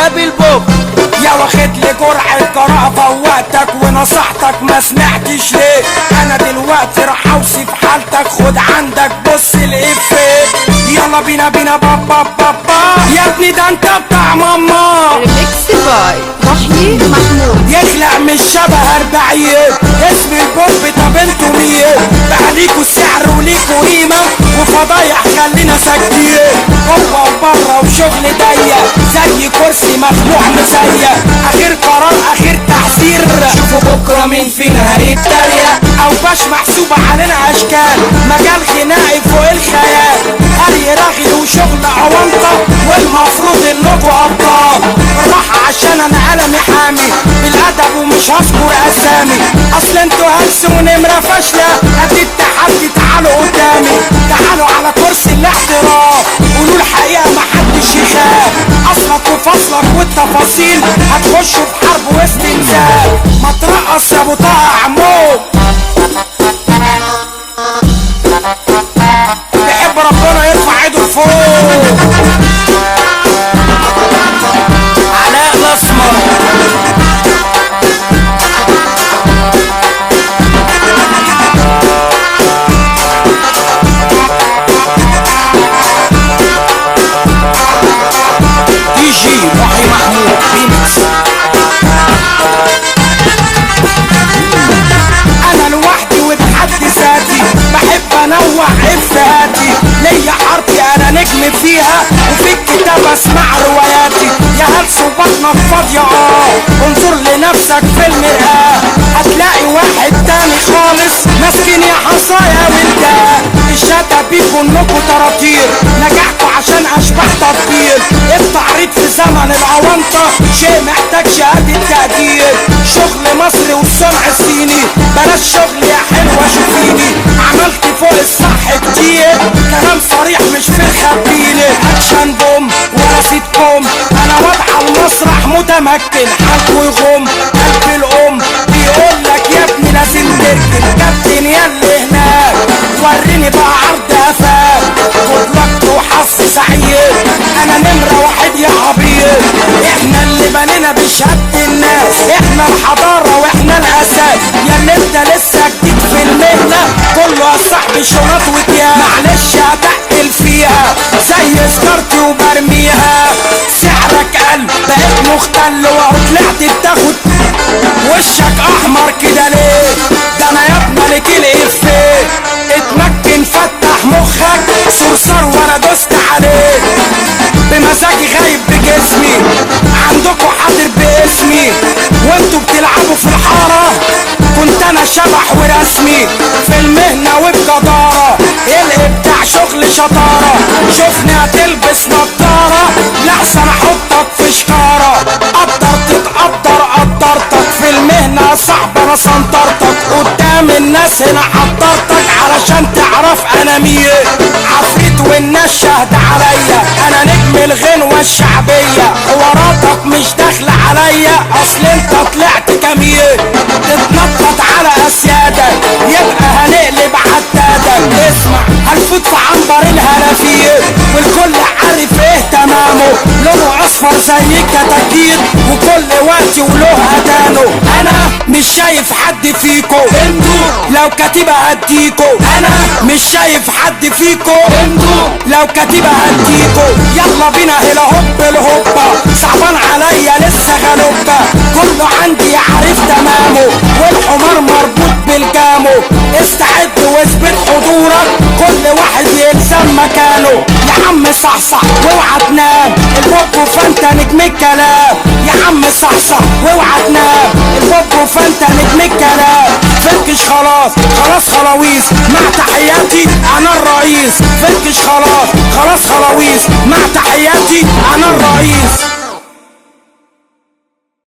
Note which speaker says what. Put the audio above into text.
Speaker 1: شهاب البوب. يا واخد لي جرعة قراءة فوقتك ونصحتك ما سمعتش ليه. انا دلوقتي راح اوصف حالتك، خد عندك بص الافيه. يلا بينا بينا بابا بابا يا ابني ده انت بتاع ماما.
Speaker 2: ريميكس باي محيي محمود.
Speaker 1: يخلق مش شبه 40 اسم البوب. طب انتوا مين بقى ليكوا سعر وليكوا قيمة وفضايح خلينا ساكتين. جوه وبره وشغل ضيق زي كرسي مخلوع مزيق. اخر قرار اخر تحذير، شوفوا بكره مين فينا هيتريق او باش محسوبة علينا اشكال. مجال غنائي فوق الخيال، قري رغي وشغل عوانطة والمفروض انكوا ابطال. بالراحة عشان انا قلمي حامي بالادب ومش هذكر اسامي. اصل انتوا هلس ونمرة فاشلة قد التحدي. تعالوا قدامي تعالوا على كرسي الاحتراف، قولوا الحقيقة محدش يخاف. اصلك وفصلك والتفاصيل هتخشوا في حرب واستنزاف. ما ترقص يا ابو طه عمو، بيحب ربنا يرفع ايده لفوق. علاء الاسمر دي جي محيي محمود ريميكس. انا لوحدي وبحد ذاتي بحب انوع افهاتي. ليا حارتي انا نجم فيها وفي الكتاب اسمع رواياتي. يا هلس وبطنك فاضية انظر لنفسك في المرآة هتلاقي واحد تاني خالص ماسكين يا حصايا ولدان. الشتا بيكوا انكوا طراطير نجحتوا عشان اشباح تطبيل. التعريض في زمن العوانطة شيء محتاج شهادة تقدير. شغل مصري والصنع الصيني بلاش شغل يا حلوة شوفيني. عملت فوق الصح كتير كلام صريح مش في الخبيلة. اكشن بوم ولا سيت كوم انا واضحة المسرح متمكن. حلو يغم قلب الام بيقولك يا ابني لازم تركن. كابتن ياللي هناك وريني بقى عرض افاك. خد لك وحظ سعيد انا نمرة واحد يا عبيد. احنا اللي بنينا بشهادة الناس، احنا الحضارة واحنا الاساس. يا اللي انت لسه جديد في المهنة كله يا صاحبي شنط وتياب. معلش هتقل فيها زي سكرتي وبرميها. سعرك قل بقيت مختل واهو طلعت بتاخد وشك احمر كده ليه. ده انا يا ابني لك الافيه اتمكن فتح مخك صرصار وانا دوست عليه. بمزاجي غايب بجسمي عندكوا حاضر باسمي وانتوا بتلعبوا في الحارة. كنت انا شبح ورسمي في المهنة وبجدارة. الابداع شغل شطارة شوفني هتلبس نضارة لحسن احطك في شكارة. قدر تتقدر قدرتك في المهنة صعب انا سنطرتك. قدام الناس هنا حضرتك علشان تعرف انا مين. عفريت والناس شهد عليا انا نجم الغنوة الشعبية. حواراتك مش داخلة عليا اصل انت طلعت كمين. تتنطط على اسيادك يبقى هنقلب عدادك. اسمع هنفوت في عنبر الهلافير والكل عارف ايه تمامه. لونه اصفر زي الكتاكيت وكل وقت وله اذانه. انا مش شايف حد فيكو انتو لو كتيبة هديكو. انا مش شايف حد فيكو انتو لو كتيبة هديكو. يلا بينا هلا هوب الهوبا صعبان عليا لسه غلوبة. كله عندي عارف تمامه والحمار مربوط بالجامو. استعد واثبت حضورك كل واحد يلزم مكانه. يا عم صحصح واوعى تنام البوب فانت نجم الكلام. يا عم صحصح واوعى تنام البوب فانت نجم الكلام. فركش خلاص خلاص خلاويص مع تحياتي انا الرئيس. فركش خلاص خلاص خلاويص مع تحياتي انا الرئيس.